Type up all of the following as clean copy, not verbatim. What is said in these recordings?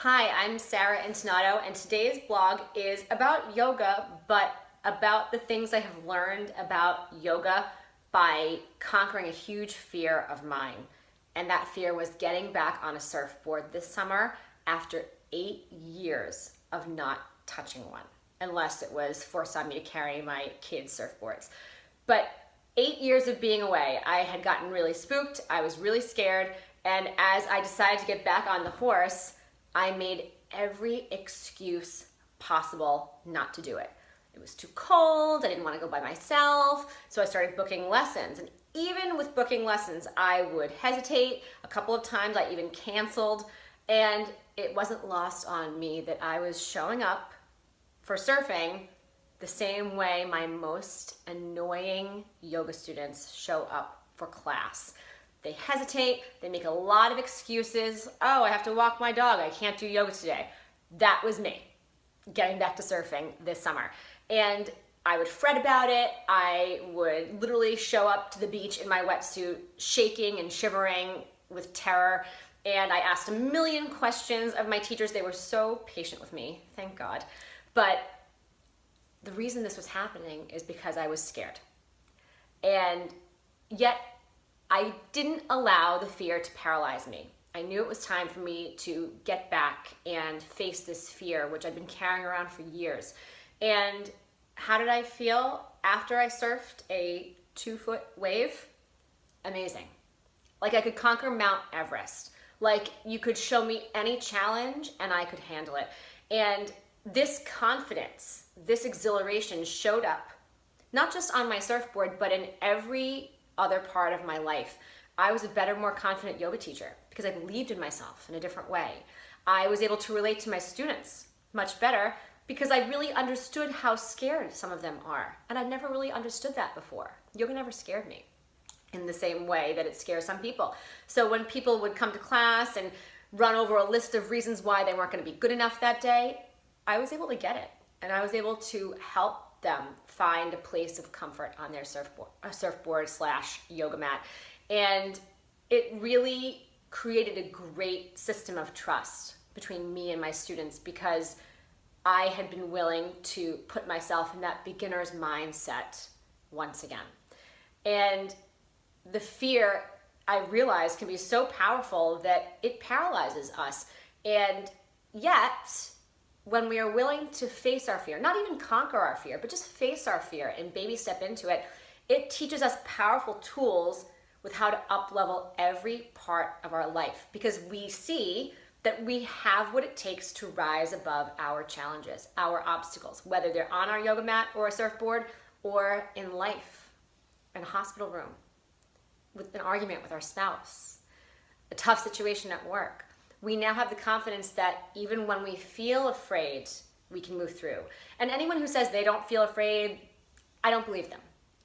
Hi, I'm Sarah Antinato, and today's blog is about yoga, but about the things I have learned about yoga by conquering a huge fear of mine. And that fear was getting back on a surfboard this summer after 8 years of not touching one, unless it was forced on me to carry my kids' surfboards. But 8 years of being away, I had gotten really spooked, I was really scared, and as I decided to get back on the horse, I made every excuse possible not to do it. It was too cold, I didn't want to go by myself, so I started booking lessons. And even with booking lessons, I would hesitate. A couple of times I even canceled, and it wasn't lost on me that I was showing up for surfing the same way my most annoying yoga students show up for class. They hesitate, they make a lot of excuses. Oh, I have to walk my dog, I can't do yoga today. That was me, getting back to surfing this summer. And I would fret about it. I would literally show up to the beach in my wetsuit, shaking and shivering with terror. And I asked a million questions of my teachers. They were so patient with me, thank God. But the reason this was happening is because I was scared. And yet, I didn't allow the fear to paralyze me. I knew it was time for me to get back and face this fear, which I've been carrying around for years. And how did I feel after I surfed a 2-foot wave? Amazing. Like I could conquer Mount Everest. Like you could show me any challenge and I could handle it. And this confidence, this exhilaration showed up, not just on my surfboard, but in every other part of my life. I was a better, more confident yoga teacher because I believed in myself in a different way. I was able to relate to my students much better because I really understood how scared some of them are. And I've never really understood that before. Yoga never scared me in the same way that it scares some people. So when people would come to class and run over a list of reasons why they weren't going to be good enough that day, I was able to get it. And I was able to help them find a place of comfort on their surfboard/yoga mat. And it really created a great system of trust between me and my students because I had been willing to put myself in that beginner's mindset once again. And the fear, I realized, can be so powerful that it paralyzes us. And yet, when we are willing to face our fear, not even conquer our fear, but just face our fear and baby step into it, it teaches us powerful tools with how to up-level every part of our life because we see that we have what it takes to rise above our challenges, our obstacles, whether they're on our yoga mat or a surfboard or in life, in a hospital room, with an argument with our spouse, a tough situation at work. We now have the confidence that even when we feel afraid, we can move through. And anyone who says they don't feel afraid, I don't believe them.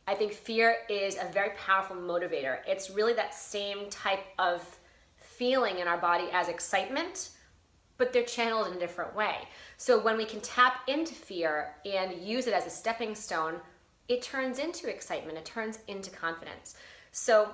I think fear is a very powerful motivator. It's really that same type of feeling in our body as excitement, but they're channeled in a different way. So when we can tap into fear and use it as a stepping stone, it turns into excitement, it turns into confidence. So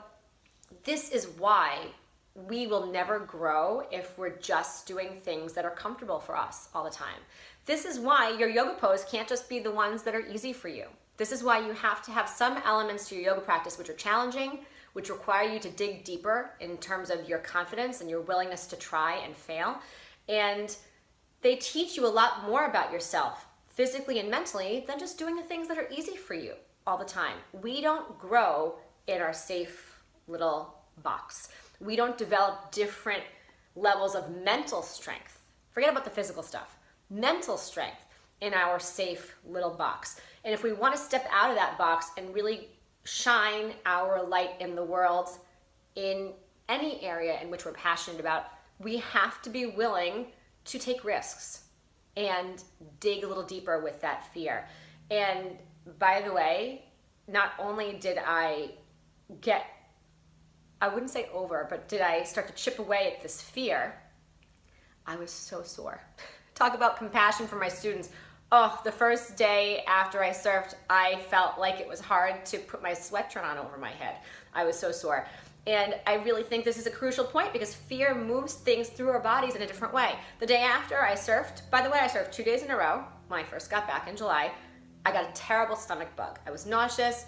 this is why we will never grow if we're just doing things that are comfortable for us all the time. This is why your yoga pose can't just be the ones that are easy for you. This is why you have to have some elements to your yoga practice which are challenging, which require you to dig deeper in terms of your confidence and your willingness to try and fail. And they teach you a lot more about yourself, physically and mentally, than just doing the things that are easy for you all the time. We don't grow in our safe little box. We don't develop different levels of mental strength. Forget about the physical stuff. Mental strength in our safe little box. And if we want to step out of that box and really shine our light in the world in any area in which we're passionate about, we have to be willing to take risks and dig a little deeper with that fear. And by the way, not only did I wouldn't say over, but did I start to chip away at this fear, I was so sore. Talk about compassion for my students. Oh, the first day after I surfed, I felt like it was hard to put my sweatshirt on over my head. I was so sore. And I really think this is a crucial point because fear moves things through our bodies in a different way. The day after I surfed, by the way, I surfed 2 days in a row when I first got back in July. I got a terrible stomach bug. I was nauseous.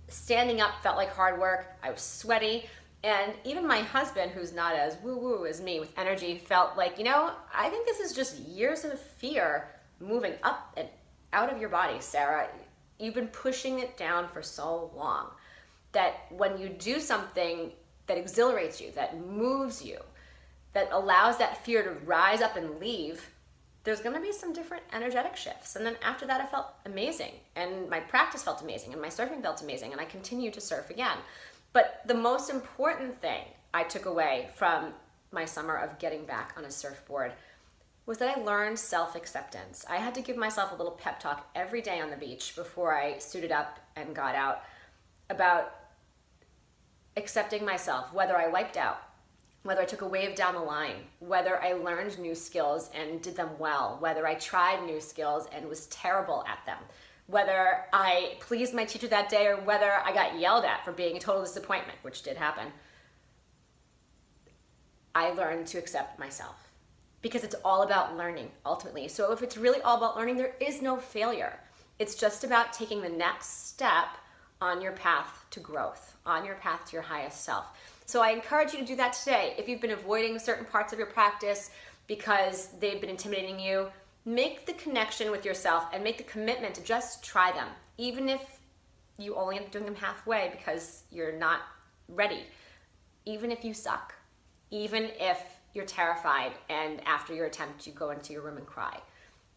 Standing up felt like hard work. I was sweaty. And even my husband, who's not as woo-woo as me with energy, felt like, I think this is just years of fear moving up and out of your body, Sarah. You've been pushing it down for so long that when you do something that exhilarates you, that moves you, that allows that fear to rise up and leave, there's going to be some different energetic shifts. And then after that, I felt amazing. And my practice felt amazing. And my surfing felt amazing. And I continued to surf again. But the most important thing I took away from my summer of getting back on a surfboard was that I learned self-acceptance. I had to give myself a little pep talk every day on the beach before I suited up and got out about accepting myself, whether I wiped out, whether I took a wave down the line, whether I learned new skills and did them well, whether I tried new skills and was terrible at them, whether I pleased my teacher that day or whether I got yelled at for being a total disappointment, which did happen. I learned to accept myself because it's all about learning ultimately. So if it's really all about learning, there is no failure. It's just about taking the next step on your path to growth, on your path to your highest self. So I encourage you to do that today. If you've been avoiding certain parts of your practice because they've been intimidating you, make the connection with yourself and make the commitment to just try them, even if you only end up doing them halfway because you're not ready, even if you suck, even if you're terrified and after your attempt you go into your room and cry.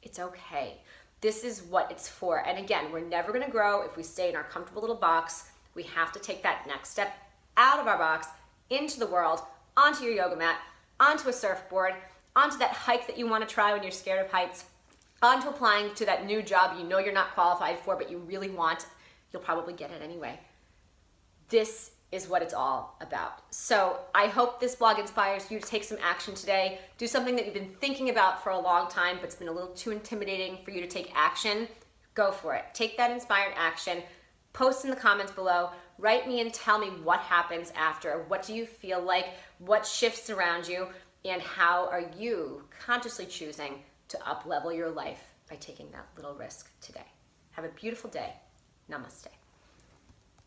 It's okay. This is what it's for. And again, we're never going to grow if we stay in our comfortable little box. We have to take that next step out of our box, into the world, onto your yoga mat, onto a surfboard, onto that hike that you want to try when you're scared of heights, onto applying to that new job you know you're not qualified for but you really want. You'll probably get it anyway. This is what it's all about. So I hope this blog inspires you to take some action today. Do something that you've been thinking about for a long time, but it's been a little too intimidating for you to take action. Go for it. Take that inspired action. Post in the comments below. Write me and tell me what happens after. What do you feel like? What shifts around you? And how are you consciously choosing to up-level your life by taking that little risk today? Have a beautiful day. Namaste.